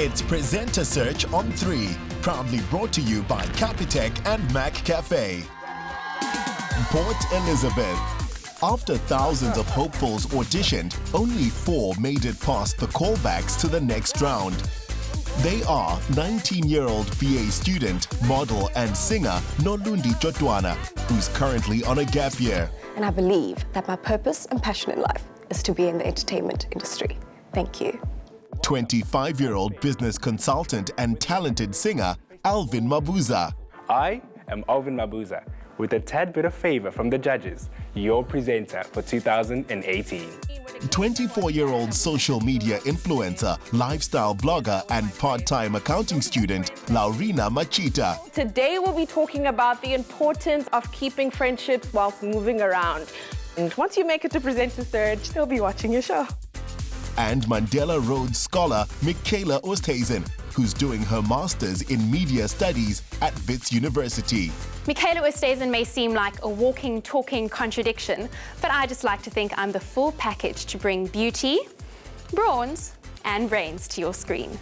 It's Presenter Search on 3, proudly brought to you by Capitec and Mac Cafe. Port Elizabeth. After thousands of hopefuls auditioned, only 4 made it past the callbacks to the next round. They are 19-year-old BA student, model and singer Nolundi Jotwana, who's currently on a gap year. And I believe that my purpose and passion in life is to be in the entertainment industry. Thank you. 25-year-old business consultant and talented singer Alvin Mabuza. I am Alvin Mabuza, with a tad bit of favor from the judges, your presenter for 2018. 24-year-old social media influencer, lifestyle blogger and part-time accounting student Laurina Machita. Today we'll be talking about the importance of keeping friendships whilst moving around. And once you make it to Presenter Search, they'll be watching your show. And Mandela Rhodes scholar Michaela Oosthuizen, who's doing her master's in media studies at Wits University. Michaela Oosthuizen may seem like a walking, talking contradiction, but I just like to think I'm the full package to bring beauty, brawns, and brains to your screen.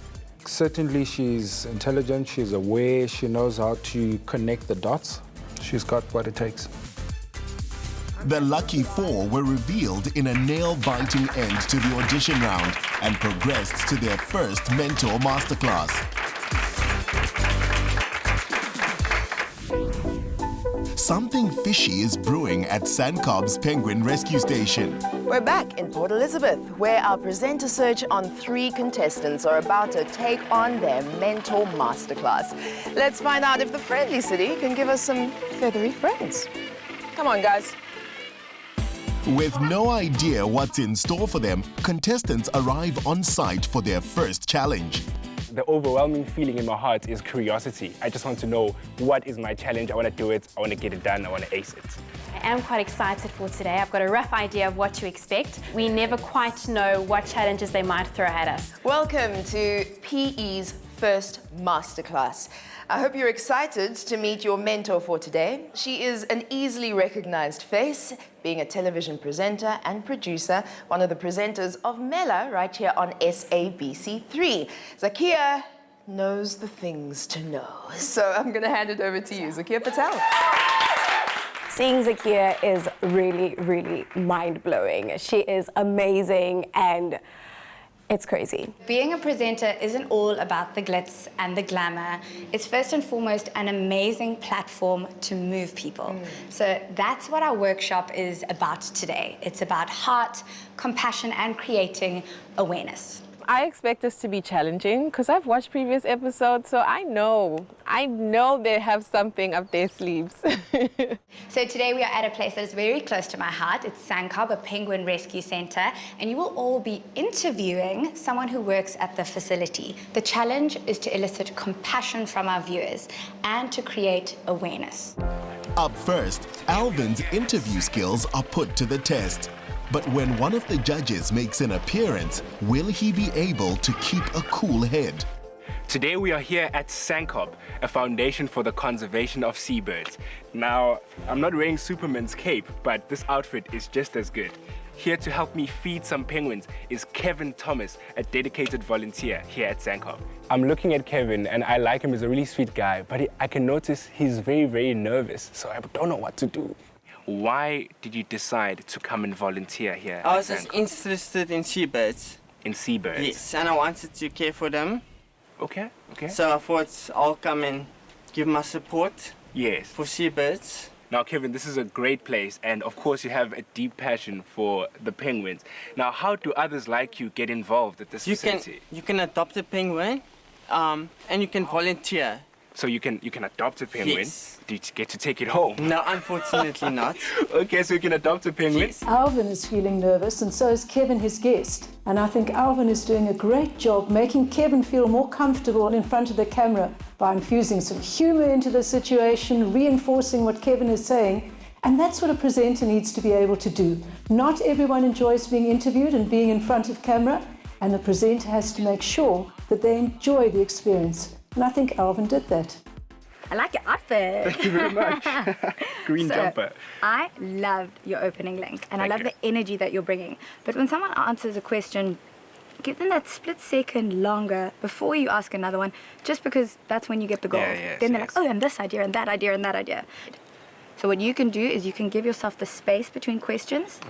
Certainly she's intelligent, she's aware, she knows how to connect the dots. She's got what it takes. The lucky 4 were revealed in a nail-biting end to the audition round and progressed to their first mentor masterclass. Something fishy is brewing at Sancobb's Penguin Rescue Station. We're back in Port Elizabeth, where our Presenter Search on 3 contestants are about to take on their mentor masterclass. Let's find out if the friendly city can give us some feathery friends. Come on, guys. With no idea what's in store for them, contestants arrive on site for their first challenge. The overwhelming feeling in my heart is curiosity. I just want to know, what is my challenge? I want to do it, I want to get it done, I want to ace it. I am quite excited for today. I've got a rough idea of what to expect. We never quite know what challenges they might throw at us. Welcome to PE's first masterclass. I hope you're excited to meet your mentor for today. She is an easily recognized face, being a television presenter and producer, one of the presenters of Mela right here on SABC3. Zakia knows the things to know. So I'm going to hand it over to you, Zakia Patel. Seeing Zakia is really, really mind-blowing. She is amazing and it's crazy. Being a presenter isn't all about the glitz and the glamour. It's first and foremost an amazing platform to move people. So that's what our workshop is about today. It's about heart, compassion, and creating awareness. I expect this to be challenging because I've watched previous episodes, so I know they have something up their sleeves. So today we are at a place that is very close to my heart. It's Sancobb, a penguin rescue center, and you will all be interviewing someone who works at the facility. The challenge is to elicit compassion from our viewers and to create awareness. Up first, Alvin's interview skills are put to the test. But when one of the judges makes an appearance, will he be able to keep a cool head? Today we are here at Sancobb, a foundation for the conservation of seabirds. Now, I'm not wearing Superman's cape, but this outfit is just as good. Here to help me feed some penguins is Kevin Thomas, a dedicated volunteer here at Sancobb. I'm looking at Kevin and I like him. He's a really sweet guy, but I can notice he's very, very nervous, so I don't know what to do. Why did you decide to come and volunteer here? I was just interested in seabirds. In seabirds? Yes, and I wanted to care for them. Okay, okay. So I thought I'll come and give my support. Yes. For seabirds. Now, Kevin, this is a great place, and of course you have a deep passion for the penguins. Now, how do others like you get involved at this facility? You can adopt a penguin, and you can volunteer. So you can adopt a penguin? Yes. Do you get to take it home? No, unfortunately not. Okay, so you can adopt a penguin? Yes. Alvin is feeling nervous and so is Kevin, his guest. And I think Alvin is doing a great job making Kevin feel more comfortable in front of the camera by infusing some humor into the situation, reinforcing what Kevin is saying. And that's what a presenter needs to be able to do. Not everyone enjoys being interviewed and being in front of camera, and the presenter has to make sure that they enjoy the experience. And I think Alvin did that. I like your outfit. Thank you very much. Green jumper. I loved your opening link, and I love the energy that you're bringing. But when someone answers a question give them that split second longer before you ask another one, just because that's when you get the gold. Then they're like, oh, and this idea, and that idea, and that idea. So what you can do is you can give yourself the space between questions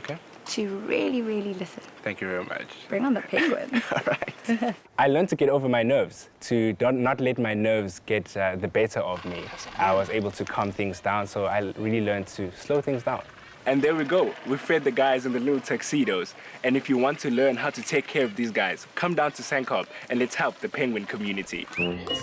to really, really listen. Thank you very much. Bring on the penguin. All right. I learned to get over my nerves, to not let my nerves get the better of me. I was able to calm things down, so I really learned to slow things down. And there we go. We fed the guys in the little tuxedos. And if you want to learn how to take care of these guys, come down to Sankob and let's help the penguin community.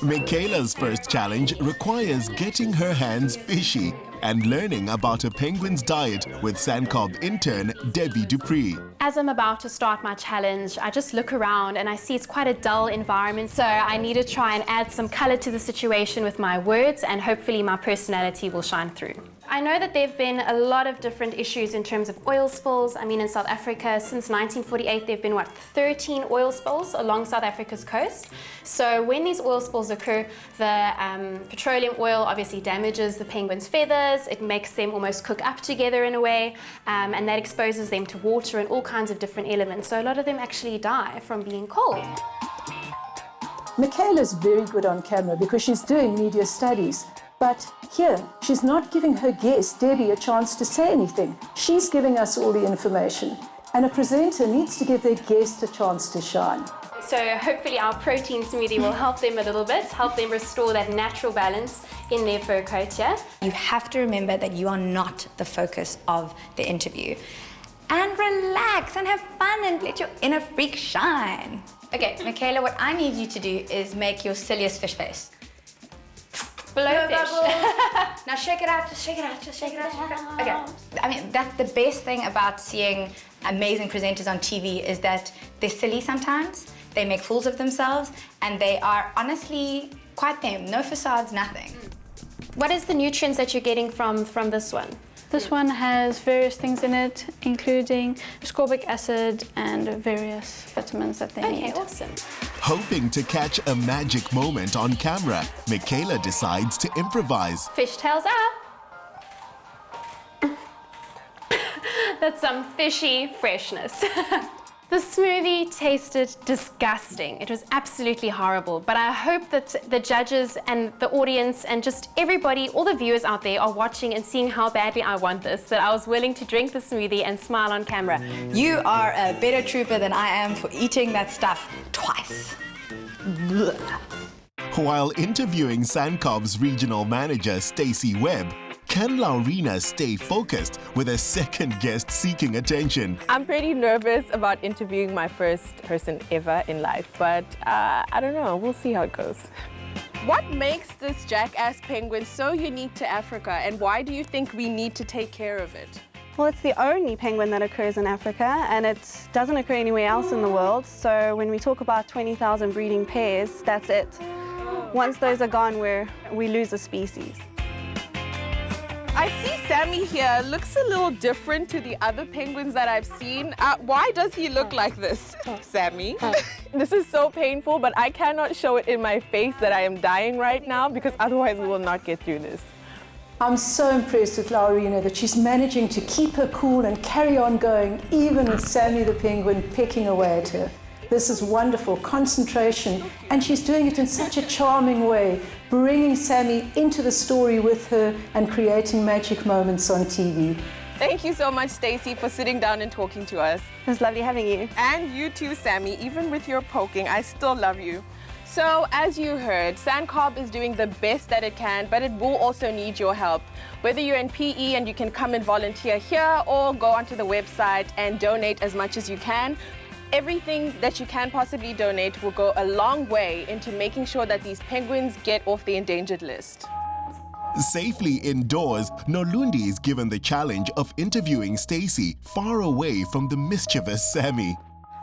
Michaela's first challenge requires getting her hands fishy and learning about a penguin's diet with Sankob intern Debbie Dupree. As I'm about to start my challenge, I just look around and I see it's quite a dull environment, so I need to try and add some color to the situation with my words, and hopefully my personality will shine through. I know that there have been a lot of different issues in terms of oil spills. I mean, in South Africa, since 1948, there have been, 13 oil spills along South Africa's coast. So when these oil spills occur, the petroleum oil obviously damages the penguins' feathers. It makes them almost cook up together in a way, and that exposes them to water and all kinds of different elements. So a lot of them actually die from being cold. Michaela's very good on camera because she's doing media studies. But here, she's not giving her guest, Debbie, a chance to say anything. She's giving us all the information. And a presenter needs to give their guest a chance to shine. So hopefully our protein smoothie will help them a little bit, help them restore that natural balance in their fur coat here. You have to remember that you are not the focus of the interview. And relax and have fun and let your inner freak shine. Okay, Michaela, what I need you to do is make your silliest fish face. Blowfish. Now shake it out, just shake it out, just shake it out, shake it out. Okay. I mean, that's the best thing about seeing amazing presenters on TV is that they're silly sometimes, they make fools of themselves, and they are honestly quite them. No facades, nothing. What is the nutrients that you're getting from this one? This one has various things in it, including ascorbic acid and various vitamins that they need. Okay, awesome. Hoping to catch a magic moment on camera, Michaela decides to improvise. Fishtails up. That's some fishy freshness. The smoothie tasted disgusting. It was absolutely horrible, but I hope that the judges and the audience and just everybody, all the viewers out there are watching and seeing how badly I want this, that I was willing to drink the smoothie and smile on camera. You are a better trooper than I am for eating that stuff twice. Blech. While interviewing Sankob's regional manager, Stacey Webb, can Laurina stay focused with a second guest seeking attention? I'm pretty nervous about interviewing my first person ever in life, but I don't know, we'll see how it goes. What makes this jackass penguin so unique to Africa, and why do you think we need to take care of it? Well, it's the only penguin that occurs in Africa, and it doesn't occur anywhere else in the world. So when we talk about 20,000 breeding pairs, that's it. Once those are gone, we lose a species. I see Sammy here looks a little different to the other penguins that I've seen. Why does he look like this, Sammy? This is so painful, but I cannot show it in my face that I am dying right now because otherwise we will not get through this. I'm so impressed with Laurina that she's managing to keep her cool and carry on going, even with Sammy the penguin pecking away at her. This is wonderful concentration, and she's doing it in such a charming way, bringing Sammy into the story with her and creating magic moments on TV. Thank you so much, Stacey, for sitting down and talking to us. It was lovely having you. And you too, Sammy. Even with your poking, I still love you. So, as you heard, Sankob is doing the best that it can, but it will also need your help. Whether you're in PE and you can come and volunteer here, or go onto the website and donate as much as you can, everything that you can possibly donate will go a long way into making sure that these penguins get off the endangered list. Safely indoors, Nolundi is given the challenge of interviewing Stacey far away from the mischievous Sammy.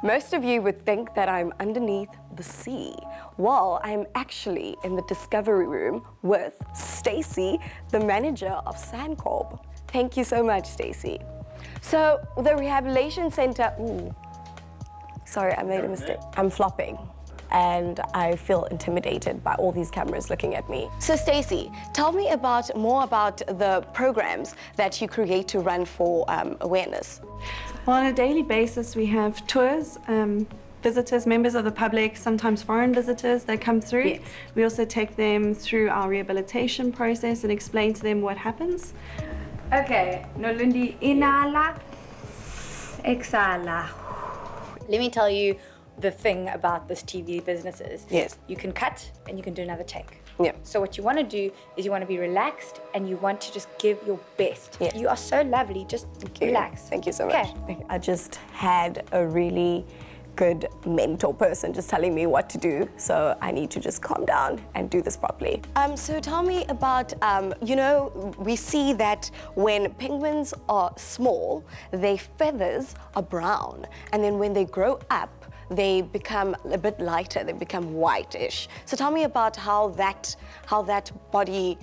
Most of you would think that I'm underneath the sea. Well, I'm actually in the discovery room with Stacey, the manager of Sankob. Thank you so much, Stacey. So the rehabilitation center, sorry, I made a mistake. I'm flopping, and I feel intimidated by all these cameras looking at me. So Stacey, tell me more about the programs that you create to run for awareness. Well, on a daily basis, we have tours visitors, members of the public, sometimes foreign visitors that come through. Yes. We also take them through our rehabilitation process and explain to them what happens. Okay, Nolundi, inhala, exhala. Let me tell you the thing about this TV business is, Yes. you can cut and you can do another take. Yeah. So what you want to do is you want to be relaxed and you want to just give your best. Yes. You are so lovely, just relax. Thank you so much. Okay. I just had a really good mentor person just telling me what to do, so I need to just calm down and do this properly. So tell me about, you know, we see that when penguins are small, their feathers are brown, and then when they grow up, they become a bit lighter, they become whitish. So tell me about how that body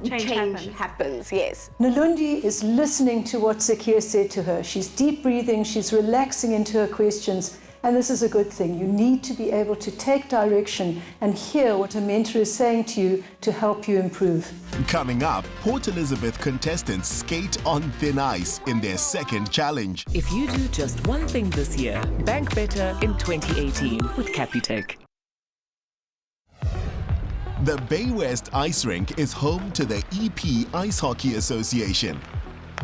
change happens. Yes. Nalundi is listening to what Zakia said to her. She's deep breathing, she's relaxing into her questions, and this is a good thing. You need to be able to take direction and hear what a mentor is saying to you to help you improve. Coming up, Port Elizabeth contestants skate on thin ice in their second challenge. If you do just one thing this year, bank better in 2018 with Capitec. The Bay West Ice Rink is home to the EP Ice Hockey Association.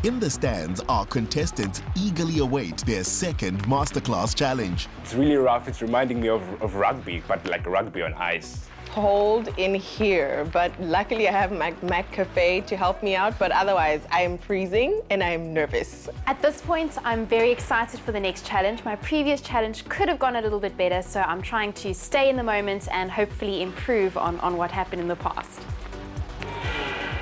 In the stands, our contestants eagerly await their second Masterclass challenge. It's really rough. It's reminding me of rugby, but like rugby on ice. Cold in here, but luckily I have my Mac Cafe to help me out, but otherwise I am freezing and I am nervous. At this point, I'm very excited for the next challenge. My previous challenge could have gone a little bit better, so I'm trying to stay in the moment and hopefully improve on what happened in the past.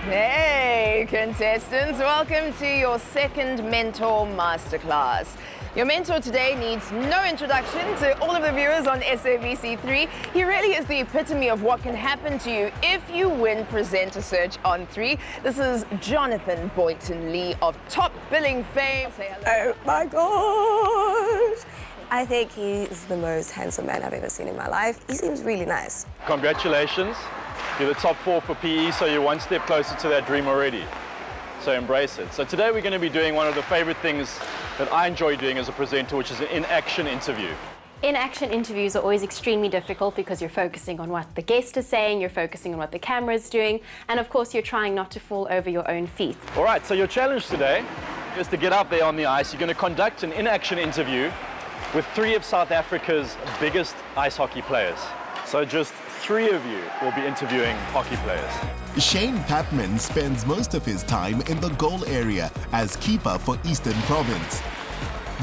Hey, contestants, welcome to your second Mentor Masterclass. Your mentor today needs no introduction to all of the viewers on SABC3. He really is the epitome of what can happen to you if you win Presenter Search on 3. This is Jonathan Boynton-lee of Top Billing fame. Say hello. Oh my gosh! I think he's the most handsome man I've ever seen in my life. He seems really nice. Congratulations. You're the top 4 for PE, so you're one step closer to that dream already. So embrace it. So today we're going to be doing one of the favorite things that I enjoy doing as a presenter, which is an in-action interview. In-action interviews are always extremely difficult because you're focusing on what the guest is saying, you're focusing on what the camera is doing, and of course you're trying not to fall over your own feet. All right, so your challenge today is to get out there on the ice. You're going to conduct an in-action interview with 3 of South Africa's biggest ice hockey players. So just 3 of you will be interviewing hockey players. Shane Papman spends most of his time in the goal area as keeper for Eastern Province.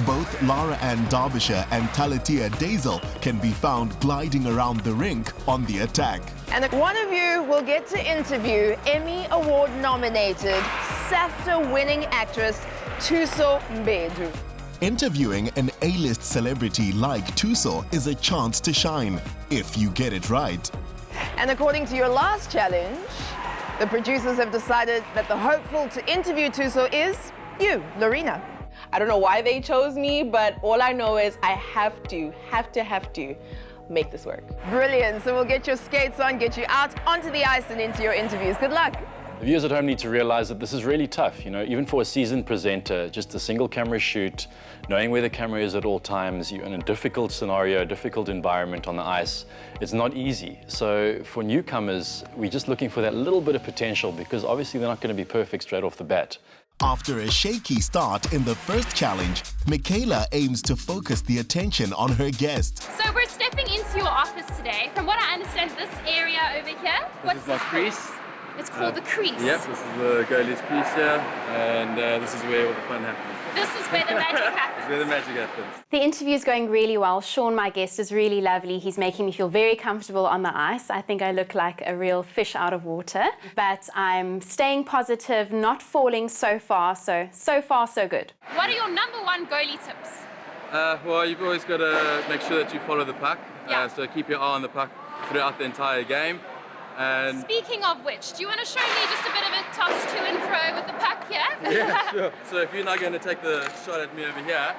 Both Lara Ann Derbyshire and Talatia Dazel can be found gliding around the rink on the attack. And one of you will get to interview Emmy Award nominated, SAFTA winning actress Thuso Mbedu. Interviewing an A-list celebrity like Thuso is a chance to shine, if you get it right. And according to your last challenge, the producers have decided that the hopeful to interview Thuso is you, Lorena. I don't know why they chose me, but all I know is I have to make this work. Brilliant. So we'll get your skates on, get you out onto the ice and into your interviews. Good luck. The viewers at home need to realize that this is really tough. You know, even for a seasoned presenter, just a single camera shoot, knowing where the camera is at all times, you're in a difficult scenario, a difficult environment on the ice. It's not easy. So for newcomers, we're just looking for that little bit of potential because obviously they're not going to be perfect straight off the bat. After a shaky start in the first challenge, Michaela aims to focus the attention on her guest. So we're stepping into your office today. From what I understand, this area over here, This is my crease. It's called the crease. Yep, this is the goalie's crease here, and this is where all the fun happens. This is where the magic happens. This is where the magic happens. The interview is going really well. Sean, my guest, is really lovely. He's making me feel very comfortable on the ice. I think I look like a real fish out of water, but I'm staying positive, not falling so far, so far so good. What are your #1 goalie tips? Well, you've always got to make sure that you follow the puck, Yeah. so keep your eye on the puck throughout the entire game. And Speaking of which, do you want to show me just a bit of a toss to and fro with the puck here? yeah, sure. So if you're not going to take the shot at me over here,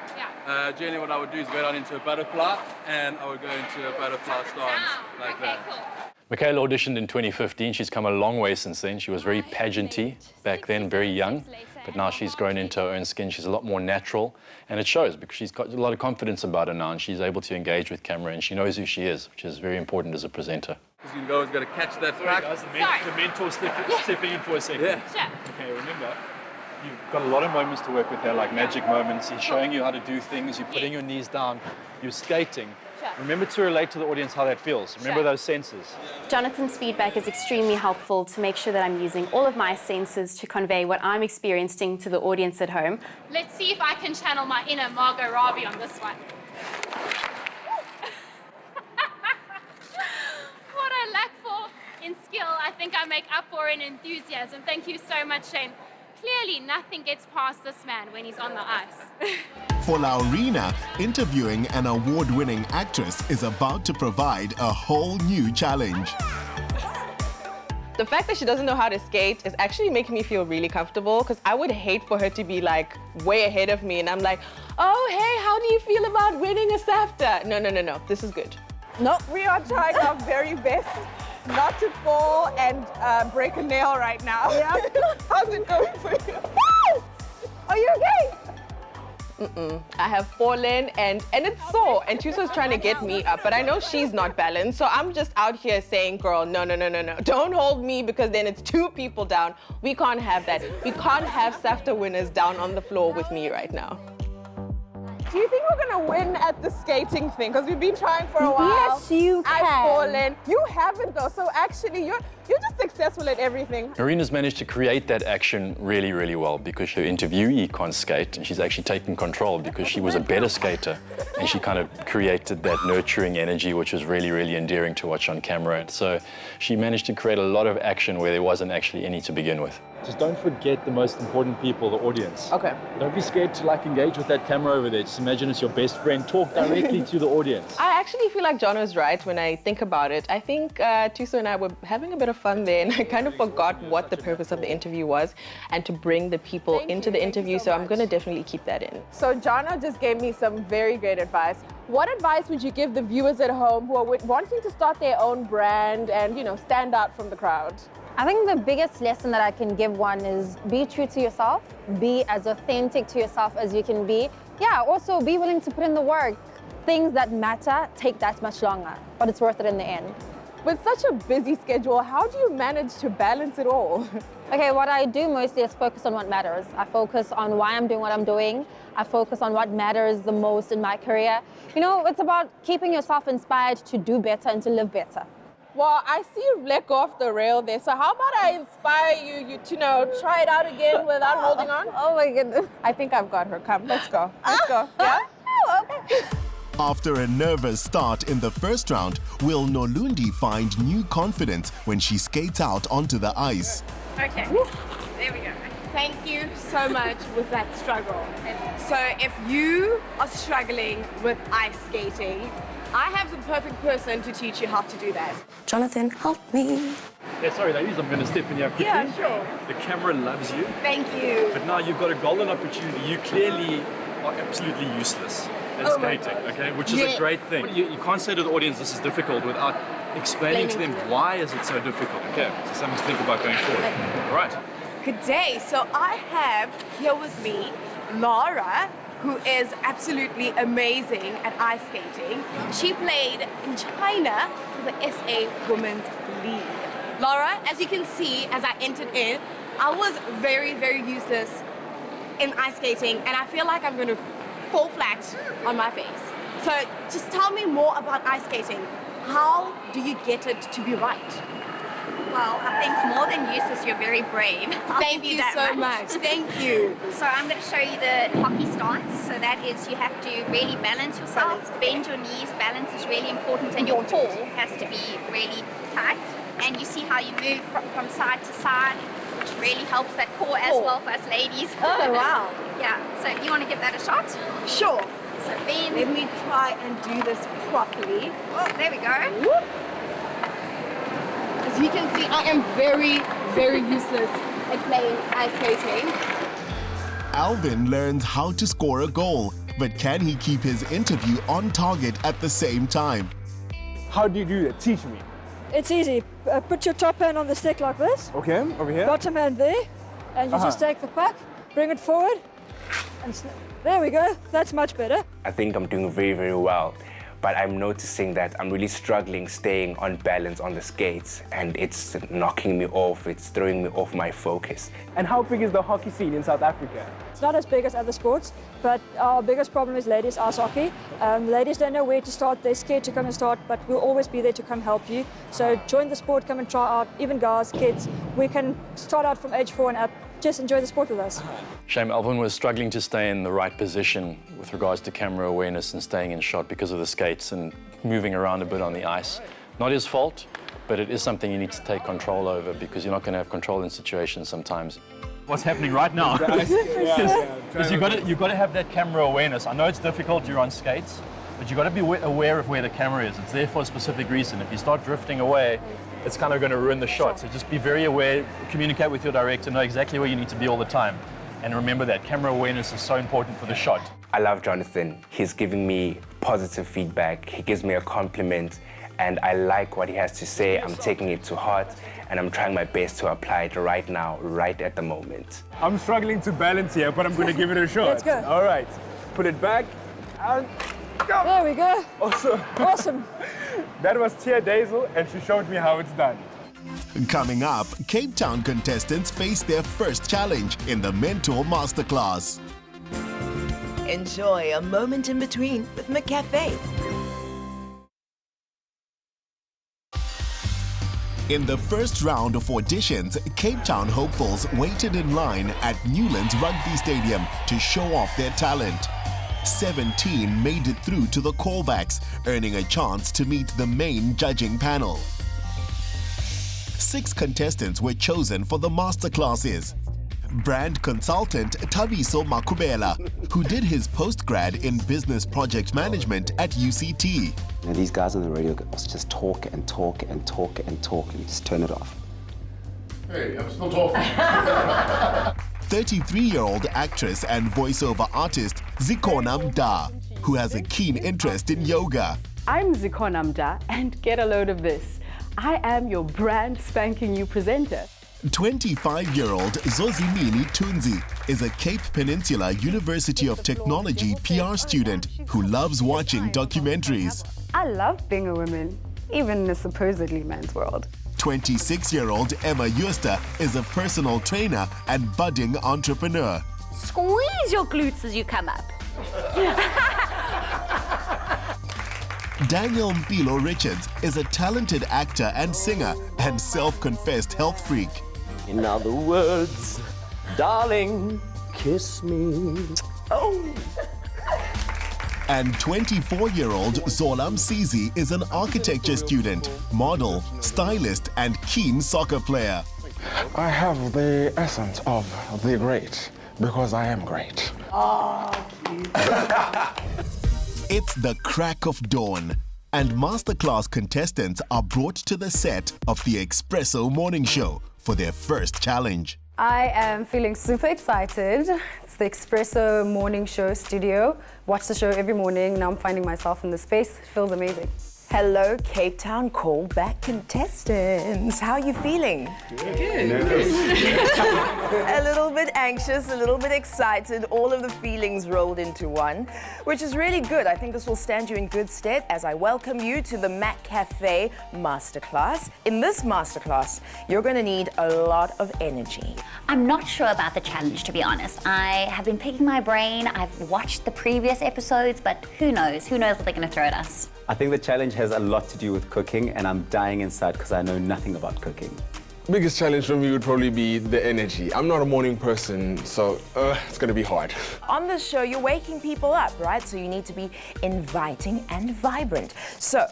generally what I would do is go down into a butterfly, and I would go into a butterfly stance like that. Cool. Michaela auditioned in 2015. She's come a long way since then. She was very pageanty back then, very young. but now she's grown into her own skin. She's a lot more natural, and it shows because she's got a lot of confidence about her now, and she's able to engage with camera, and she knows who she is, which is very important as a presenter. You've always got to catch that back. The mentor stepping in for a second. Yeah. Sure. Okay, remember, you've got a lot of moments to work with her, like magic moments. He's showing you how to do things. You're putting your knees down. You're skating. Sure. Remember to relate to the audience how that feels. Remember those senses. Jonathan's feedback is extremely helpful to make sure that I'm using all of my senses to convey what I'm experiencing to the audience at home. Let's see if I can channel my inner Margot Robbie on this one. What I lack for in skill, I think I make up for in enthusiasm. Thank you so much, Shane. Clearly, nothing gets past this man when he's on the ice. For Laurina, interviewing an award-winning actress is about to provide a whole new challenge. The fact that she doesn't know how to skate is actually making me feel really comfortable, because I would hate for her to be like way ahead of me and I'm like, oh, hey, how do you feel about winning a SAFTA? No, this is good. No, we are trying our very best not to fall and break a nail right now. Yeah. How's it going for you? Are you okay? I have fallen and it's sore, and Tuso's trying to get me up, but I know she's not balanced, so I'm just out here saying, girl, no, don't hold me, because then it's two people down. We can't have that. We can't have SAFTA winners down on the floor with me right now. Do you think we're gonna win at the skating thing? Because we've been trying for a while. Yes, you can. I've fallen. You haven't though, so actually you're just successful at everything. Marina's managed to create that action really, really well because her interviewee can't skate, and she's actually taken control because she was a better skater, and she kind of created that nurturing energy, which was really, really endearing to watch on camera. So she managed to create a lot of action where there wasn't actually any to begin with. Just don't forget the most important people, the audience. Okay. Don't be scared to engage with that camera over there. Just imagine it's your best friend. Talk directly to the audience. I actually feel like Jono's right when I think about it. I think Tuso and I were having a bit of fun there, and I kind of forgot what the purpose of the interview was and to bring the people into the interview, so I'm going to definitely keep that in. So Jono just gave me some very great advice. What advice would you give the viewers at home who are wanting to start their own brand and, stand out from the crowd? I think the biggest lesson that I can give one is be true to yourself, be as authentic to yourself as you can be. Yeah, also be willing to put in the work. Things that matter take that much longer, but it's worth it in the end. With such a busy schedule, how do you manage to balance it all? Okay, what I do mostly is focus on what matters. I focus on why I'm doing what I'm doing. I focus on what matters the most in my career. It's about keeping yourself inspired to do better and to live better. Well, I see you've let go off the rail there, so how about I inspire you to, try it out again without holding on? Oh my goodness. I think I've got her. Come, let's go. Let's go. Yeah? Oh, okay. After a nervous start in the first round, will Nolundi find new confidence when she skates out onto the ice? Okay, there we go. Thank you so much with that struggle. So if you are struggling with ice skating, I have the perfect person to teach you how to do that. Jonathan, help me. Yeah, sorry ladies, I'm going to step in here quickly. Yeah, sure. The camera loves you. Thank you. But now you've got a golden opportunity. You clearly are absolutely useless at skating, okay? Which is a great thing. You can't say to the audience this is difficult without explaining to them why is it so difficult. Okay, so something to think about going forward. All right. Good day. So I have here with me Laura, who is absolutely amazing at ice skating. She played in China for the SA Women's League. Laura, as you can see, as I entered in, I was very, very useless in ice skating, and I feel like I'm going to fall flat on my face. So just tell me more about ice skating. How do you get it to be right? Well, I think more than useless, you're very brave. Thank you so much. Thank you. So I'm going to show you the hockey stance. So that is, you have to really balance yourself, bend your knees. Balance is really important, and your core has to be really tight. And you see how you move from side to side, which really helps that core as well for us ladies. Oh, wow. Yeah, so you want to give that a shot? Sure. So bend. Let me try and do this properly. Oh, there we go. Whoop. As you can see, I am very, very useless at playing ice skating. Alvin learns how to score a goal, but can he keep his interview on target at the same time? How do you do that? Teach me. It's easy. Put your top hand on the stick like this. Okay, over here. Bottom hand there. And you just take the puck Bring it forward. And there we go. That's much better. I think I'm doing very, very well. But I'm noticing that I'm really struggling staying on balance on the skates, and it's knocking me off, it's throwing me off my focus. And how big is the hockey scene in South Africa? It's not as big as other sports, but our biggest problem is ladies ice hockey. Ladies don't know where to start, they're scared to come and start, but we'll always be there to come help you. So join the sport, come and try out, even guys, kids. We can start out from age 4 and up. Just enjoy the sport with us. Shame Alvin was struggling to stay in the right position with regards to camera awareness and staying in shot because of the skates and moving around a bit on the ice. Not his fault, but it is something you need to take control over because you're not going to have control in situations sometimes. What's happening right now? Because you've got to have that camera awareness. I know it's difficult, you're on skates, but you've got to be aware of where the camera is. It's there for a specific reason. If you start drifting away, it's kind of going to ruin the shot. So just be very aware, communicate with your director, know exactly where you need to be all the time. And remember that camera awareness is so important for the shot. I love Jonathan. He's giving me positive feedback. He gives me a compliment, and I like what he has to say. I'm taking it to heart, and I'm trying my best to apply it right now, right at the moment. I'm struggling to balance here, but I'm going to give it a shot. Let's go. All right. Put it back and go. There we go. Awesome. Awesome. That was Tia Daisel, and she showed me how it's done. Coming up, Cape Town contestants face their first challenge in the Mentor Masterclass. Enjoy a moment in between with McCafe. In the first round of auditions, Cape Town hopefuls waited in line at Newlands Rugby Stadium to show off their talent. 17 made it through to the callbacks, earning a chance to meet the main judging panel. 6 contestants were chosen for the masterclasses. Brand consultant Thabiso Makubela, who did his postgrad in business project management at UCT. And these guys on the radio just talk and talk and talk and talk and just turn it off. Hey, I'm still talking. 33-year-old actress and voiceover artist Zikhona Mda, who has a keen interest in yoga. I'm Zikhona Mda, and get a load of this. I am your brand spanking new presenter. 25-year-old Zozimini Tunzi is a Cape Peninsula University of Technology PR student who loves watching documentaries. I love being a woman, even in a supposedly man's world. 26-year-old Emma Euster is a personal trainer and budding entrepreneur. Squeeze your glutes as you come up. Daniel Mpilo Richards is a talented actor and singer and self-confessed health freak. In other words, darling, kiss me. Oh. And 24-year-old Zola Msizi is an architecture student, model, stylist, and keen soccer player. I have the essence of the great because I am great. Oh, cute. It's the crack of dawn, and masterclass contestants are brought to the set of the Espresso Morning Show for their first challenge. I am feeling super excited. It's the Espresso Morning Show studio. Watch the show every morning. Now I'm finding myself in the space. It feels amazing. Hello, Cape Town callback contestants. How are you feeling? Good. A little bit anxious, a little bit excited, all of the feelings rolled into one, which is really good. I think this will stand you in good stead as I welcome you to the Mac Cafe Masterclass. In this masterclass, you're going to need a lot of energy. I'm not sure about the challenge, to be honest. I have been picking my brain. I've watched the previous episodes, but who knows? Who knows what they're going to throw at us? I think the challenge has a lot to do with cooking, and I'm dying inside because I know nothing about cooking. Biggest challenge for me would probably be the energy. I'm not a morning person, so it's going to be hard. On this show, you're waking people up, right? So you need to be inviting and vibrant. So,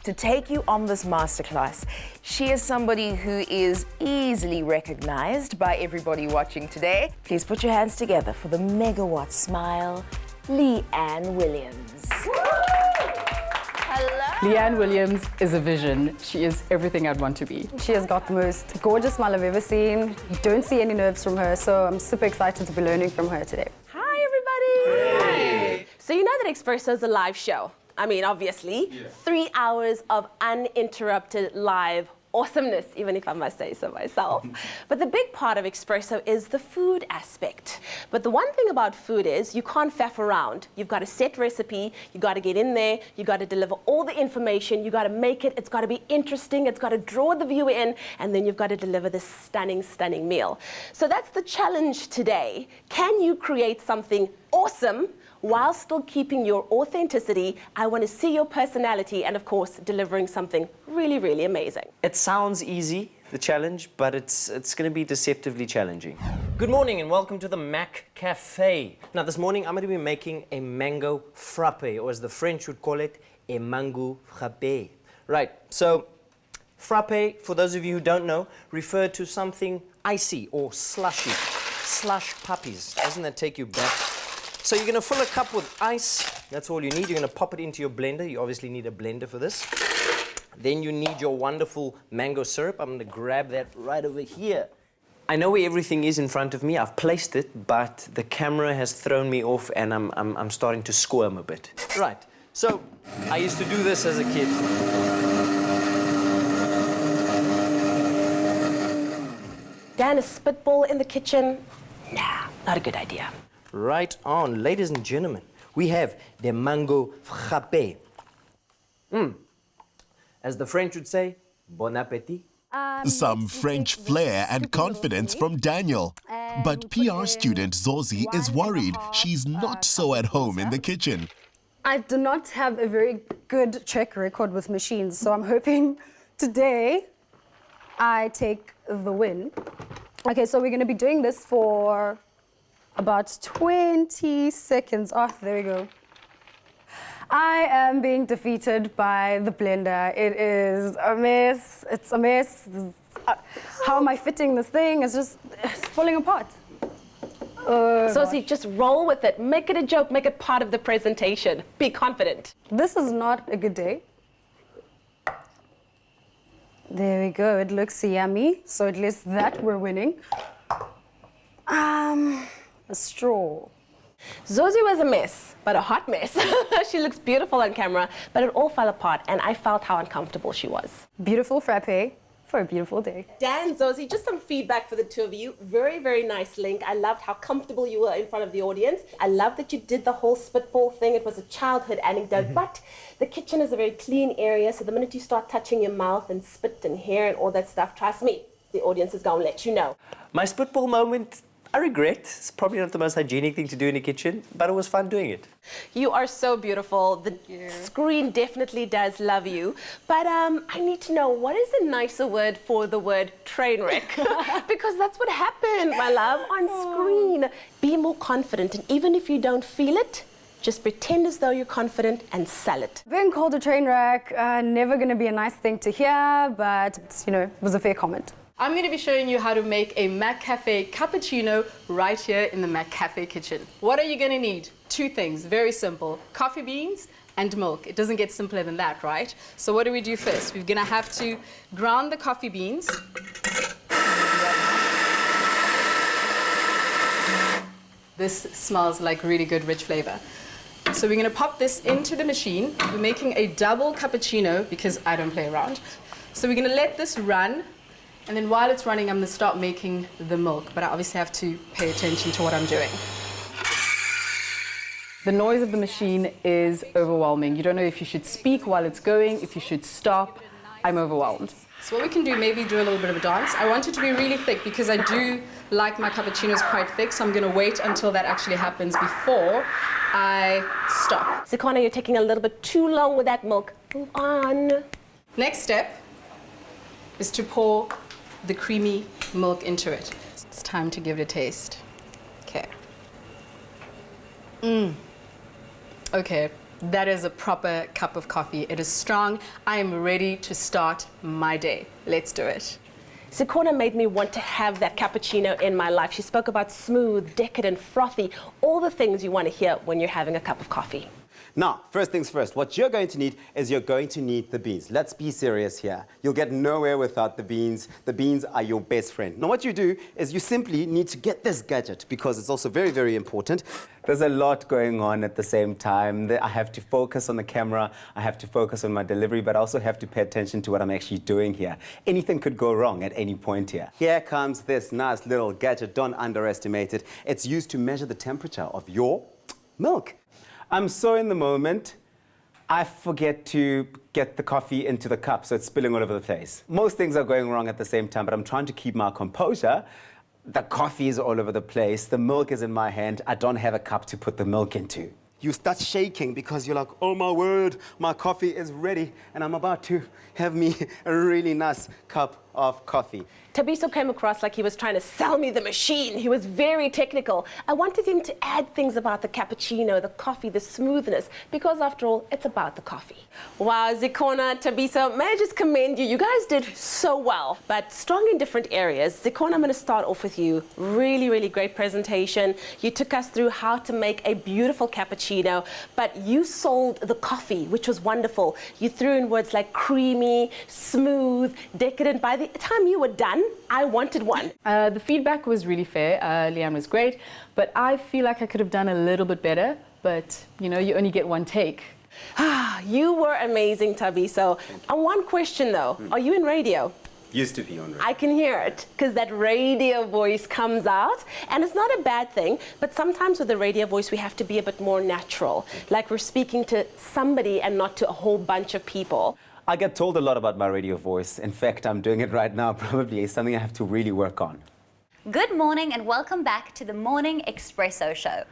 to take you on this masterclass, she is somebody who is easily recognized by everybody watching today. Please put your hands together for the megawatt smile, Leanne Williams. Hello. Leanne Williams is a vision. She is everything I'd want to be. She has got the most gorgeous smile I've ever seen. You don't see any nerves from her, so I'm super excited to be learning from her today. Hi, everybody. Hey. So you know that Espresso is a live show. I mean, obviously, 3 hours of uninterrupted live awesomeness, even if I must say so myself. But the big part of espresso is the food aspect. But the one thing about food is you can't faff around. You've got a set recipe, you got to get in there, you got to deliver all the information, you got to make it, it's got to be interesting, it's got to draw the viewer in, and then you've got to deliver this stunning, stunning meal. So that's the challenge today. Can you create something awesome while still keeping your authenticity? I want to see your personality and, of course, delivering something really, really amazing. It sounds easy, the challenge, but it's going to be deceptively challenging. Good morning and welcome to the Mac Cafe. Now, this morning I'm going to be making a mango frappe, or as the French would call it, a mango frappe. Right, so frappe, for those of you who don't know, refer to something icy or slushy. Slush puppies. Doesn't that take you back? So you're going to fill a cup with ice. That's all you need. You're going to pop it into your blender. You obviously need a blender for this. Then you need your wonderful mango syrup. I'm going to grab that right over here. I know where everything is in front of me. I've placed it, but the camera has thrown me off and I'm starting to squirm a bit. Right. So I used to do this as a kid. Dan, a spitball in the kitchen? Nah, not a good idea. Right on. Ladies and gentlemen, we have the mango frappe. As the French would say, bon appétit. Some French flair and confidence from Daniel. But PR student Jozi is worried she's not so at home in the kitchen. I do not have a very good track record with machines, so I'm hoping today I take the win. Okay, so we're going to be doing this for about 20 seconds. Oh, there we go. I am being defeated by the blender. It is a mess. It's a mess. How am I fitting this thing? It's falling apart. Jozi, just roll with it. Make it a joke. Make it part of the presentation. Be confident. This is not a good day. There we go. It looks yummy. So at least that we're winning. A straw. Jozi was a mess, but a hot mess. She looks beautiful on camera, but it all fell apart, and I felt how uncomfortable she was. Beautiful frappe for a beautiful day. Dan, Jozi, just some feedback for the two of you. Very, very nice link. I loved how comfortable you were in front of the audience. I love that you did the whole spitball thing. It was a childhood anecdote, but the kitchen is a very clean area, so the minute you start touching your mouth and spit and hair and all that stuff, trust me, the audience is going to let you know. My spitball moment, I regret. It's probably not the most hygienic thing to do in a kitchen, but it was fun doing it. You are so beautiful. The screen definitely does love you. But I need to know, what is a nicer word for the word train wreck? Because that's what happened, my love, on screen. Be more confident, and even if you don't feel it, just pretend as though you're confident and sell it. Being called a train wreck, never going to be a nice thing to hear, but, you know, it was a fair comment. I'm going to be showing you how to make a Mac Cafe cappuccino right here in the Mac Cafe kitchen. What are you going to need? Two things, very simple. Coffee beans and milk. It doesn't get simpler than that, right? So what do we do first? We're going to have to ground the coffee beans. This smells like really good, rich flavor. So we're going to pop this into the machine. We're making a double cappuccino because I don't play around. So we're going to let this run. And then while it's running, I'm going to start making the milk, but I obviously have to pay attention to what I'm doing. The noise of the machine is overwhelming. You don't know if you should speak while it's going, if you should stop. I'm overwhelmed. So what we can do, maybe do a little bit of a dance. I want it to be really thick because I do like my cappuccinos quite thick, so I'm going to wait until that actually happens before I stop. Sikona, you're taking a little bit too long with that milk. Move on. Next step is to pour the creamy milk into it. It's time to give it a taste. Okay. Okay, that is a proper cup of coffee. It is strong. I am ready to start my day. Let's do it. Sikona made me want to have that cappuccino in my life. She spoke about smooth, decadent, frothy, all the things you want to hear when you're having a cup of coffee. Now, first things first, what you're going to need is you're going to need the beans. Let's be serious here. You'll get nowhere without the beans. The beans are your best friend. Now, what you do is you simply need to get this gadget because it's also very, very important. There's a lot going on at the same time. I have to focus on the camera, I have to focus on my delivery, but I also have to pay attention to what I'm actually doing here. Anything could go wrong at any point here. Here comes this nice little gadget, don't underestimate it. It's used to measure the temperature of your milk. I'm so in the moment, I forget to get the coffee into the cup, so it's spilling all over the place. Most things are going wrong at the same time, but I'm trying to keep my composure. The coffee is all over the place, the milk is in my hand, I don't have a cup to put the milk into. You start shaking because you're like, oh my word, my coffee is ready, and I'm about to have me a really nice cup of coffee. Sbusiso came across like he was trying to sell me the machine. He was very technical. I wanted him to add things about the cappuccino, the coffee, the smoothness, because after all, it's about the coffee. Wow, Zikhona, Sbusiso, may I just commend you. You guys did so well, but strong in different areas. Zikhona, I'm going to start off with you. Really, really great presentation. You took us through how to make a beautiful cappuccino, but you sold the coffee, which was wonderful. You threw in words like creamy, smooth, decadent. By the time you were done, I wanted one. The feedback was really fair. Leanne was great, but I feel like I could have done a little bit better, but you know, you only get one take. You were amazing, Sbusiso. One question though, are you in radio? Used to be on radio. I can hear it, because that radio voice comes out, and it's not a bad thing, but sometimes with the radio voice we have to be a bit more natural, like we're speaking to somebody and not to a whole bunch of people. I get told a lot about my radio voice. In fact, I'm doing it right now. Probably is something I have to really work on. Good morning and welcome back to the Morning Espresso Show.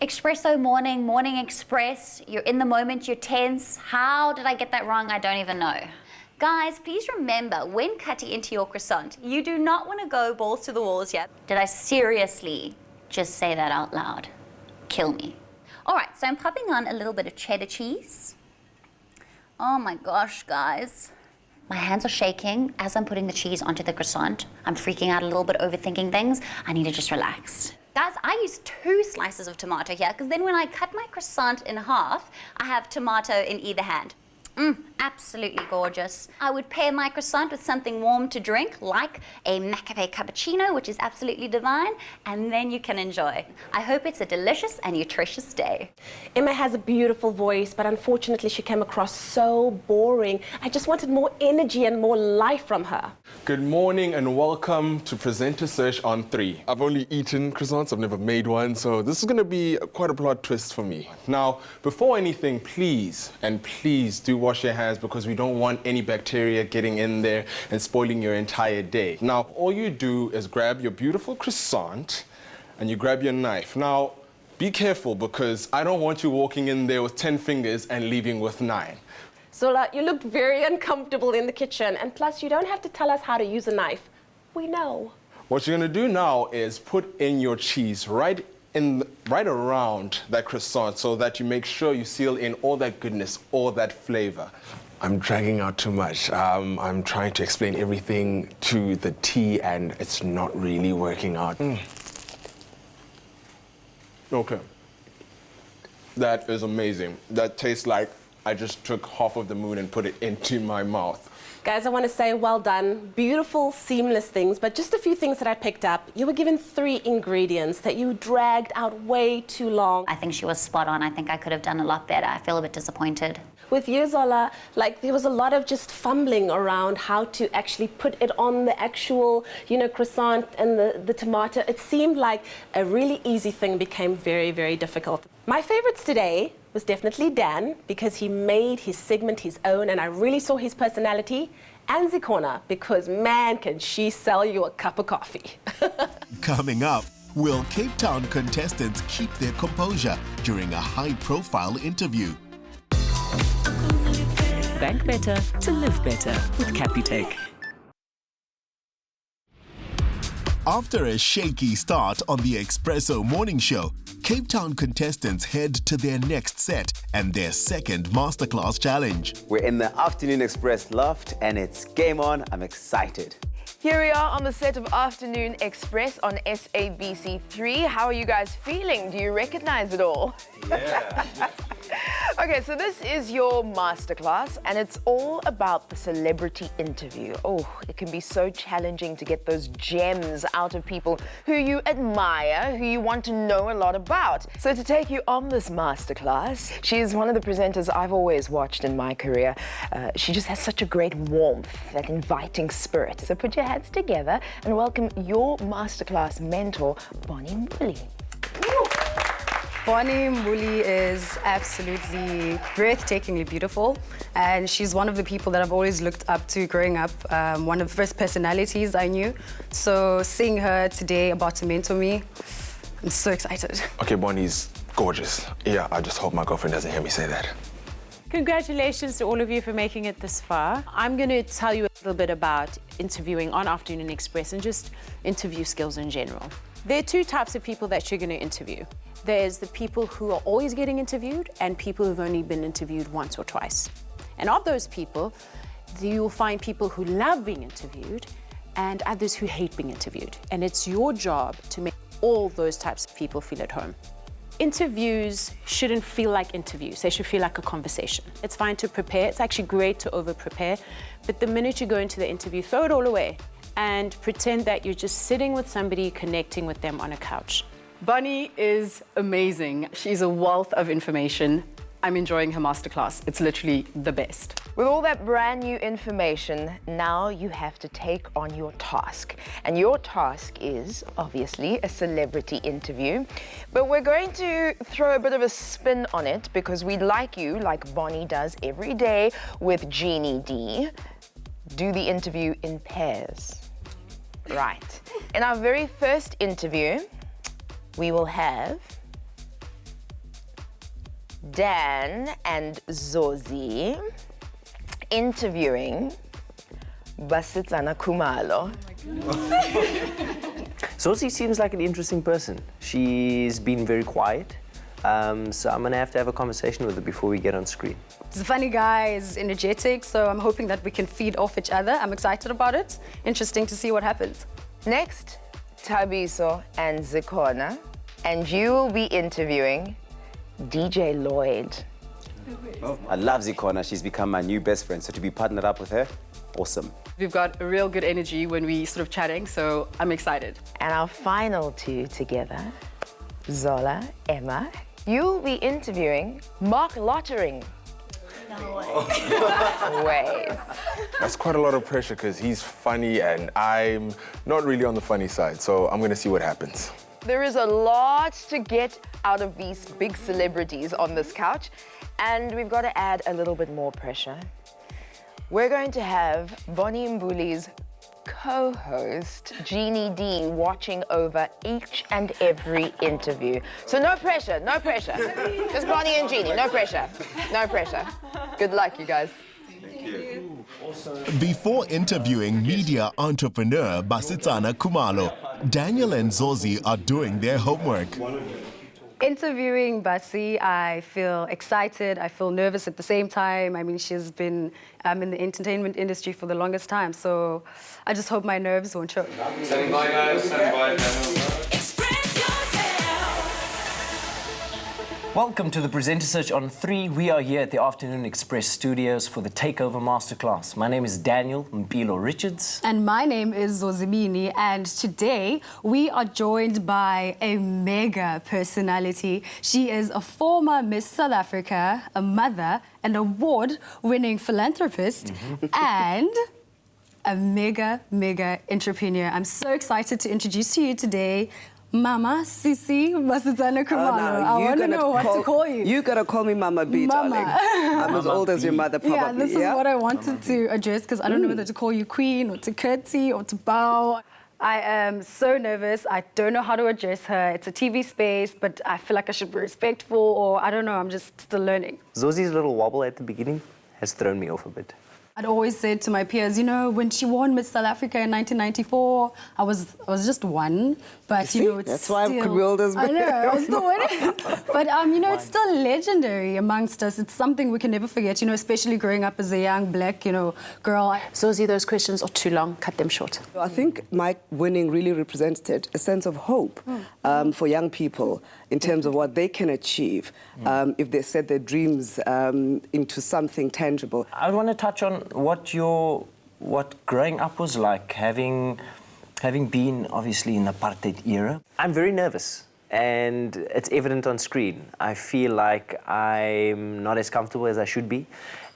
Espresso morning, morning express, you're in the moment, you're tense. How did I get that wrong? I don't even know. Guys, please remember, when cutting into your croissant, you do not want to go balls to the walls yet. Did I seriously just say that out loud? Kill me. All right, so I'm popping on a little bit of cheddar cheese. Oh my gosh, guys. My hands are shaking as I'm putting the cheese onto the croissant. I'm freaking out a little bit, overthinking things. I need to just relax. Guys, I use 2 slices of tomato here, because then when I cut my croissant in half, I have tomato in either hand. Absolutely gorgeous. I would pair my croissant with something warm to drink, like a McCafe cappuccino, which is absolutely divine, and then you can enjoy. I hope it's a delicious and nutritious day. Emma has a beautiful voice, but unfortunately she came across so boring. I just wanted more energy and more life from her. Good morning and welcome to Presenter Search on 3. I've only eaten croissants, I've never made one, so this is going to be quite a plot twist for me. Now, before anything, please do wash your hands, because we don't want any bacteria getting in there and spoiling your entire day. Now, all you do is grab your beautiful croissant and you grab your knife. Now, be careful, because I don't want you walking in there with 10 fingers and leaving with 9. Zola, you looked very uncomfortable in the kitchen, and plus you don't have to tell us how to use a knife. We know. What you're going to do now is put in your cheese right around that croissant, so that you make sure you seal in all that goodness, all that flavor. I'm dragging out too much. I'm trying to explain everything to the T, and it's not really working out. Okay. That is amazing. That tastes like I just took half of the moon and put it into my mouth. Guys, I want to say well done. Beautiful, seamless things, but just a few things that I picked up. You were given 3 ingredients that you dragged out way too long. I think she was spot on. I think I could have done a lot better. I feel a bit disappointed. With you, Zola, like there was a lot of just fumbling around how to actually put it on the actual, croissant and the tomato. It seemed like a really easy thing became very, very difficult. My favorites today was definitely Dan, because he made his segment his own and I really saw his personality, and Zikhona, because man, can she sell you a cup of coffee. Coming up, will Cape Town contestants keep their composure during a high-profile interview? Bank better to live better with Capitec. After a shaky start on the Espresso Morning Show, Cape Town contestants head to their next set and their second Masterclass Challenge. We're in the Afternoon Express loft and it's game on. I'm excited. Here we are on the set of Afternoon Express on SABC3. How are you guys feeling? Do you recognize it all? Yeah. Okay, so this is your masterclass, and it's all about the celebrity interview. Oh, it can be so challenging to get those gems out of people who you admire, who you want to know a lot about. So to take you on this masterclass, she is one of the presenters I've always watched in my career. She just has such a great warmth, that inviting spirit. So put your hands together and welcome your masterclass mentor, Boynton-lee. Boynton-lee is absolutely breathtakingly beautiful, and she's one of the people that I've always looked up to growing up, one of the first personalities I knew. So seeing her today about to mentor me, I'm so excited. Okay, Bonnie's gorgeous. Yeah, I just hope my girlfriend doesn't hear me say that. Congratulations to all of you for making it this far. I'm going to tell you a little bit about interviewing on Afternoon Express and just interview skills in general. There are two types of people that you're going to interview. There's the people who are always getting interviewed and people who've only been interviewed once or twice. And of those people, you'll find people who love being interviewed and others who hate being interviewed. And it's your job to make all those types of people feel at home. Interviews shouldn't feel like interviews. They should feel like a conversation. It's fine to prepare. It's actually great to over-prepare. But the minute you go into the interview, throw it all away and pretend that you're just sitting with somebody, connecting with them on a couch. Bunny is amazing. She's a wealth of information. I'm enjoying her masterclass. It's literally the best. With all that brand new information, now you have to take on your task. And your task is, obviously, a celebrity interview. But we're going to throw a bit of a spin on it because we'd like you, like Bonnie does every day with Jeannie D, do the interview in pairs. Right. In our very first interview, we will have Dan and Jozi interviewing Basitsana Khumalo. Jozi seems like an interesting person. She's been very quiet, so I'm gonna have to have a conversation with her before we get on screen. He's a funny guy, he's energetic, so I'm hoping that we can feed off each other. I'm excited about it. Interesting to see what happens. Next, Thabiso and Zikhona, and you will be interviewing DJ Lloyd. Oh, I love Zikhona. She's become my new best friend, so to be partnered up with her, awesome. We've got a real good energy when we sort of chatting, so I'm excited. And our final two together, Zola, Emma, you'll be interviewing Mark Lottering. No way. That's quite a lot of pressure because he's funny and I'm not really on the funny side, so I'm gonna see what happens. There is a lot to get out of these big celebrities on this couch, and we've got to add a little bit more pressure. We're going to have Boynton-lee's co-host, Jeannie D, watching over each and every interview. So no pressure, no pressure. Just Bonnie and Jeannie, no pressure, no pressure. Good luck, you guys. Before interviewing media entrepreneur Basitsana Khumalo, Daniel and Jozi are doing their homework. Interviewing Basi, I feel excited, I feel nervous at the same time. I mean, she's been in the entertainment industry for the longest time, so I just hope my nerves won't show. Standing by, guys, standing by. Welcome to the Presenter Search on 3. We are here at the Afternoon Express studios for the Takeover Masterclass. My name is Daniel Mpilo Richards. And my name is Zozibini, and today we are joined by a mega personality. She is a former Miss South Africa, a mother, an award-winning philanthropist, and a mega entrepreneur. I'm so excited to introduce to you today Mama Sisi Basitsana Khumalo. I want to know what to call you. You gotta call me Mama B, Mama. darling. I'm as old as your mother, probably. Yeah, this is what I wanted to address because I don't know whether to call you Queen or to curtsy or to bow. I am so nervous. I don't know how to address her. It's a TV space, but I feel like I should be respectful, or I don't know. I'm just still learning. Zozi's little wobble at the beginning has thrown me off a bit. I'd always say to my peers, you know, when she won Miss South Africa in 1994, I was just one, but you know, it's that's why still... I'm bewildered. I know, I was still winning. But you know, it's still legendary amongst us. It's something we can never forget, you know, especially growing up as a young black, you know, girl. Susie, those questions are too long. Cut them short. I think my winning really represented a sense of hope for young people in terms of what they can achieve if they set their dreams into something tangible. I want to touch on what growing up was like, having been obviously in the apartheid era. I'm very nervous, and it's evident on screen. I feel like I'm not as comfortable as I should be,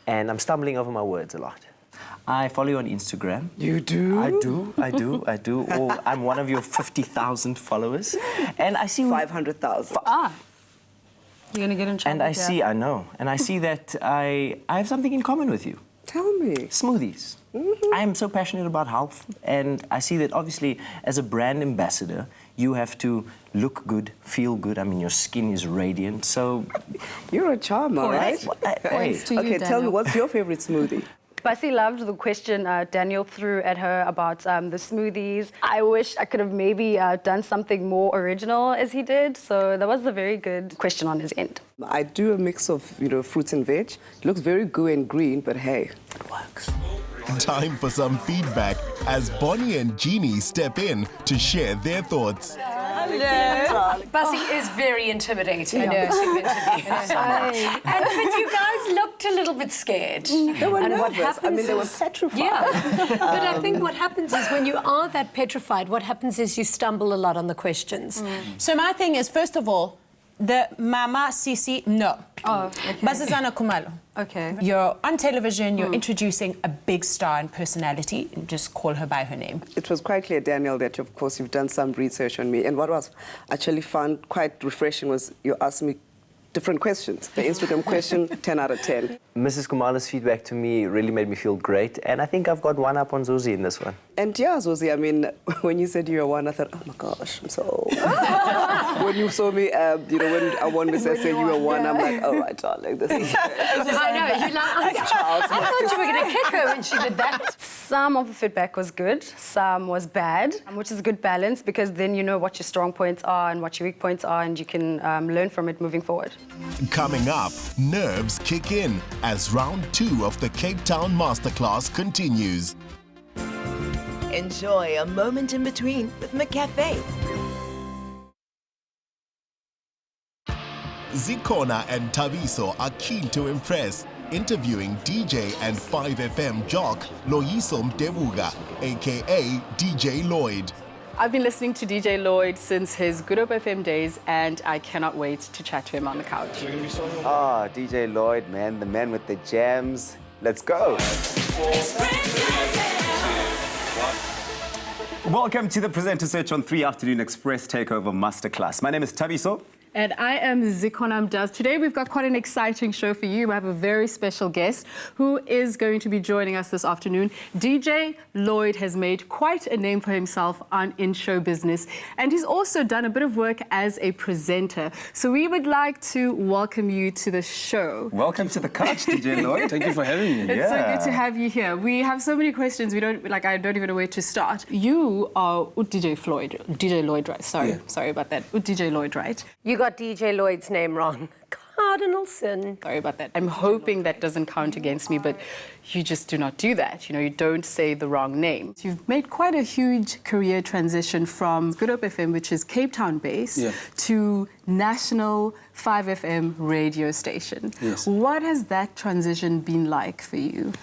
and I'm stumbling over my words a lot. I follow you on Instagram. You do? I do. Oh, I'm one of your 50,000 followers, and I see 500,000. You're gonna get in trouble. And I see, I know, and I see that I have something in common with you. Tell me. Smoothies. I am so passionate about health, and I see that obviously as a brand ambassador, you have to look good, feel good. I mean, your skin is radiant, so... You're a charmer, right? Points to you, okay, tell me, Daniel. what's your favorite smoothie? Bussy loved the question Daniel threw at her about the smoothies. I wish I could have maybe done something more original as he did, so that was a very good question on his end. I do a mix of, you know, fruits and veg. It looks very gooey and green, but hey, it works. Time for some feedback as Bonnie and Jeannie step in to share their thoughts. Hello. Bussy is very intimidating. I know. But you guys looked a little bit scared. They were and nervous. what happens I mean, they were is- petrified. Yeah. But I think what happens is when you are that petrified, what happens is you stumble a lot on the questions. So my thing is, first of all, the Mama Sisi, no. Oh, okay. Basizana Khumalo. Okay. You're on television, you're introducing a big star and personality, and just call her by her name. It was quite clear, Daniel, that of course you've done some research on me. And what was actually found quite refreshing was you asked me different questions. The Instagram question, 10 out of 10. Mrs. Khumalo's feedback to me really made me feel great, and I think I've got one up on Zuzi in this one. And yeah, Zuzi, I mean, when you said you were one, I thought, oh my gosh, I'm so old. When you saw me, you know, when I won Miss SA, you were one, I'm like, all right, darling, this is... I know, I thought you were going to kick her when she did that. Some of the feedback was good, some was bad, which is a good balance because then you know what your strong points are and what your weak points are, and you can learn from it moving forward. Coming up, nerves kick in as round 2 of the Cape Town Masterclass continues. Enjoy a moment in between with McCafe. Zikhona and Taviso are keen to impress, interviewing DJ and 5FM jock Loyiso Mdebuga, aka DJ Lloyd. I've been listening to DJ Lloyd since his Good Hope FM days, and I cannot wait to chat to him on the couch. Ah, DJ Lloyd, man, the man with the jams. Let's go. Welcome to the Presenter Search on 3 Afternoon Express Takeover Masterclass. My name is Taviso. And I am Zikhona Mdaz. Today we've got quite an exciting show for you. We have a very special guest who is going to be joining us this afternoon. DJ Lloyd has made quite a name for himself in show business, and he's also done a bit of work as a presenter. So we would like to welcome you to the show. Welcome to the couch, DJ Lloyd. Thank you for having me. It's so good to have you here. We have so many questions. I don't even know where to start. You are DJ Lloyd, right? Sorry about that. DJ Lloyd, right? You got DJ Lloyd's name wrong. Cardinal sin. Sorry about that. I'm hoping that doesn't count against me, but you just do not do that. You know, you don't say the wrong name. You've made quite a huge career transition from Good Hope FM, which is Cape Town based, to national 5FM radio station. Yes. What has that transition been like for you?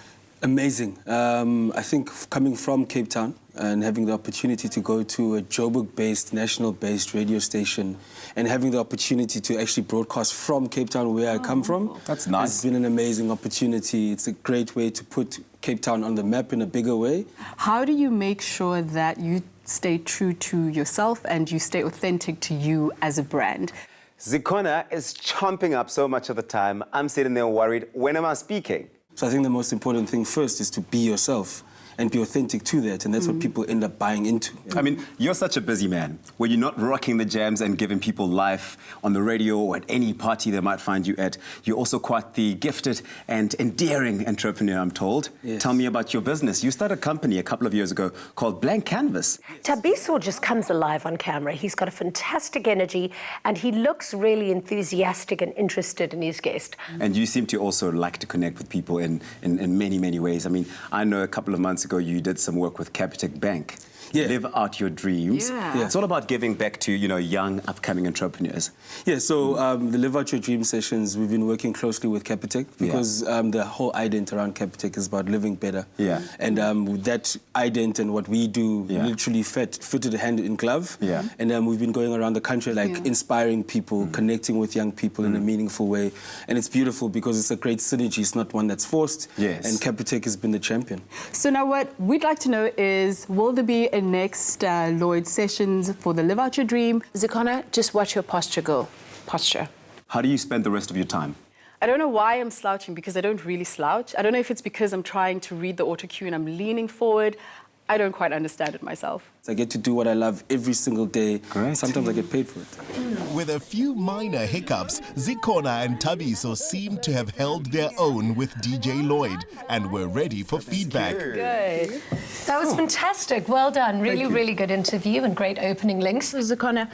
Amazing. I think coming from Cape Town and having the opportunity to go to a Joburg-based, national-based radio station and having the opportunity to actually broadcast from Cape Town, where I come from. That's nice. It's been an amazing opportunity. It's a great way to put Cape Town on the map in a bigger way. How do you make sure that you stay true to yourself and you stay authentic to you as a brand? Zikhona is chomping up so much of the time. I'm sitting there worried, when am I speaking? So I think the most important thing first is to be yourself and be authentic to that, and that's what people end up buying into. I mean, you're such a busy man. When you're not rocking the jams and giving people life on the radio or at any party they might find you at, you're also quite the gifted and endearing entrepreneur, I'm told. Yes. Tell me about your business. You started a company a couple of years ago called Blank Canvas. Thabiso just comes alive on camera. He's got a fantastic energy and he looks really enthusiastic and interested in his guest. And you seem to also like to connect with people in many, many ways. I mean, I know a couple of months ago you did some work with Capitec Bank. Yeah. Live out your dreams. Yeah. It's all about giving back to, you know, young, upcoming entrepreneurs. Yeah, so the Live Out Your Dream sessions, we've been working closely with Capitec because the whole ident around Capitec is about living better. Yeah. And that ident and what we do literally fitted hand in glove. Yeah. And we've been going around the country, like, inspiring people, connecting with young people in a meaningful way. And it's beautiful because it's a great synergy. It's not one that's forced. Yes. And Capitec has been the champion. So now what we'd like to know is, will there be a next Lloyd sessions for the Live Out Your Dream? Zakona, just watch your posture go. Posture. How do you spend the rest of your time? I don't know why I'm slouching, because I don't really slouch. I don't know if it's because I'm trying to read the auto cue and I'm leaning forward. I don't quite understand it myself. I get to do what I love every single day. Great. Sometimes I get paid for it. With a few minor hiccups, Zikona and Thabiso seem to have held their own with DJ Lloyd and were ready for feedback. Good. That was fantastic. Well done. Really, really good interview and great opening links. Zakona,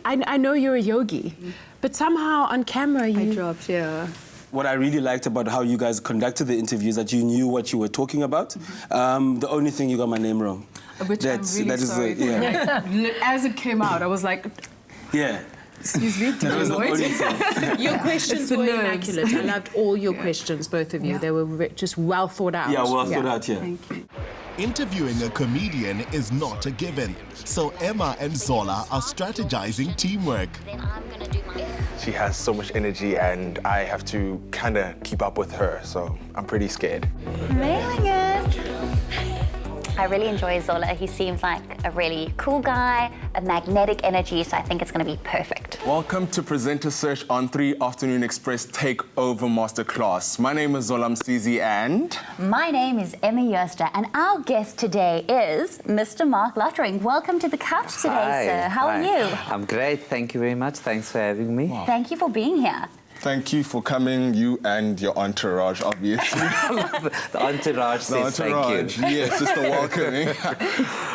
I know you're a yogi, but somehow on camera you... I dropped, yeah. What I really liked about how you guys conducted the interview is that you knew what you were talking about. The only thing, you got my name wrong. Which I'm really sorry. As it came out, I was like... Yeah. Excuse me, That was the only thing. Your questions were immaculate. I loved all your questions, both of you. They were just well thought out. Yeah, well thought out, yeah. Thank you. Interviewing a comedian is not a given, so Emma and Zola are strategizing teamwork. She has so much energy and I have to kind of keep up with her, so I'm pretty scared. Amazing it. I really enjoy Zola. He seems like a really cool guy, a magnetic energy, so I think it's going to be perfect. Welcome to Presenter Search on 3 Afternoon Express Takeover Masterclass. My name is Zola Msizi and... My name is Emma Yerster, and our guest today is Mr. Mark Luttering. Welcome to the couch today, sir. How are you? I'm great. Thank you very much. Thanks for having me. Wow. Thank you for being here. Thank you for coming, you and your entourage, obviously. The entourage says thank you. Yes, it's the welcoming.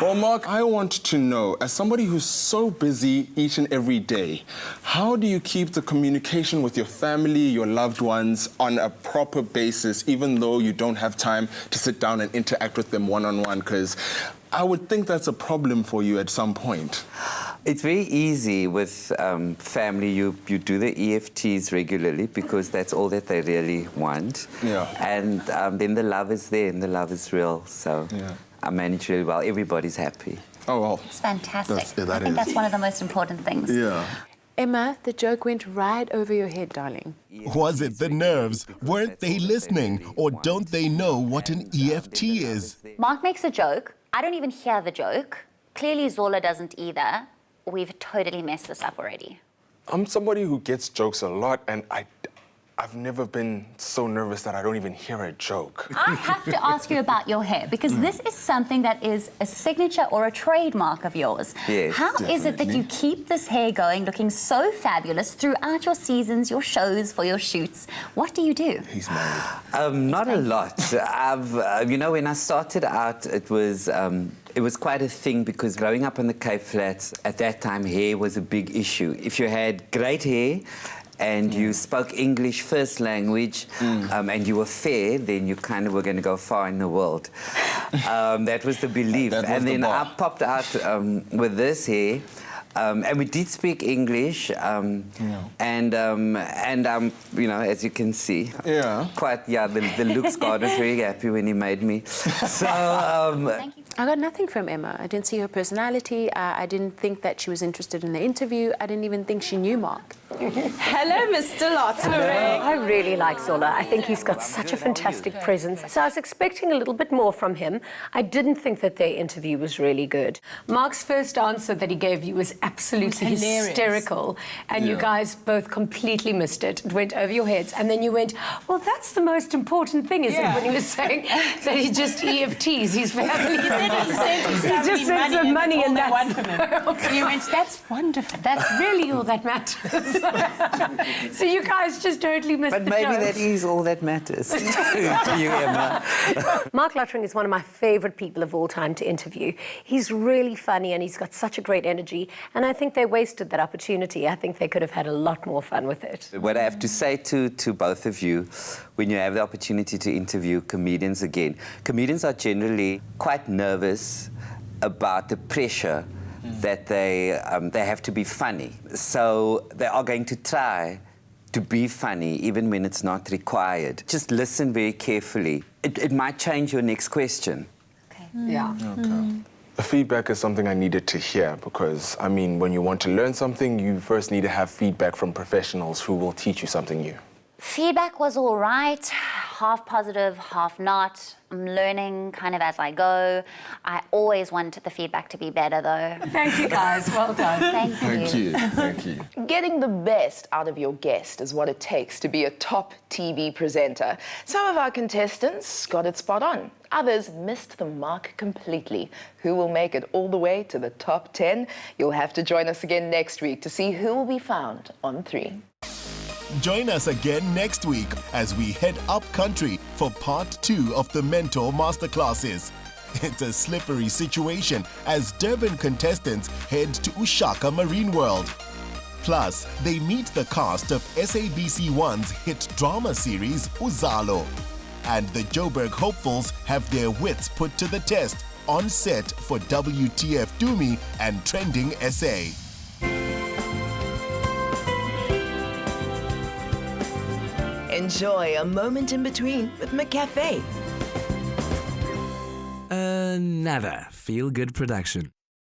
Well, Mark, I want to know, as somebody who's so busy each and every day, how do you keep the communication with your family, your loved ones, on a proper basis, even though you don't have time to sit down and interact with them one-on-one? Because I would think that's a problem for you at some point. It's very easy with family. You do the EFTs regularly because that's all that they really want. Yeah. And then the love is there and the love is real. So I manage really well. Everybody's happy. Oh, well. It's fantastic. That I think that's one of the most important things. Yeah. Emma, the joke went right over your head, darling. Was it the nerves? Weren't they listening? Or don't they know what an EFT is? Mark makes a joke. I don't even hear the joke. Clearly Zola doesn't either. We've totally messed this up already. I'm somebody who gets jokes a lot, and I've never been so nervous that I don't even hear a joke. I have to ask you about your hair, because this is something that is a signature or a trademark of yours. Yes, How is it that you keep this hair going, looking so fabulous throughout your seasons, your shows, for your shoots? What do you do? He's married. Not a lot. You know, when I started out, it was quite a thing because growing up on the Cape Flats, at that time, hair was a big issue. If you had great hair and you spoke English first language and you were fair, then you kind of were going to go far in the world. That was the belief. And then I popped out with this hair. And we did speak English, and you know, as you can see, the looks god was very happy when he made me. So I got nothing from Emma. I didn't see her personality. I didn't think that she was interested in the interview. I didn't even think she knew Mark. Hello, Mr. Luttering. I really like Zola. I think he's got such a fantastic presence. So I was expecting a little bit more from him. I didn't think that their interview was really good. Mark's first answer that he gave you was absolutely It was hilarious. hysterical, and you Yeah. guys both completely missed it. It went over your heads, and then you went, well, that's the most important thing, isn't it? Yeah. When he was saying that he just EFTs his family. He just sent some money and that's all that's... they want from him. You went, that's wonderful. That's really all that matters. So you guys just totally missed But the maybe jokes. that is all that matters to you, Emma. Mark Lottering is one of my favourite people of all time to interview. He's really funny and he's got such a great energy, and I think they wasted that opportunity. I think they could have had a lot more fun with it. What I have to say to both of you, when you have the opportunity to interview comedians again, comedians are generally quite nervous about the pressure that they have to be funny. So they are going to try to be funny even when it's not required. Just listen very carefully. It might change your next question. Yeah. Okay. The feedback is something I needed to hear because, I mean, when you want to learn something, you first need to have feedback from professionals who will teach you something new. Feedback was all right, half positive, half not. I'm learning kind of as I go. I always wanted the feedback to be better, though. Thank you, guys. Well done. Thank you. Thank you. Getting the best out of your guest is what it takes to be a top TV presenter. Some of our contestants got it spot on. Others missed the mark completely. Who will make it all the way to the top 10? You'll have to join us again next week to see who will be found on 3. Join us again next week as we head up country for part 2 of the Mentor Masterclasses. It's a slippery situation as Durban contestants head to Ushaka Marine World. Plus, they meet the cast of SABC1's hit drama series Uzalo. And the Joburg hopefuls have their wits put to the test on set for WTF Dumi and Trending SA. Enjoy a moment in between with McCafe. Another feel-good production.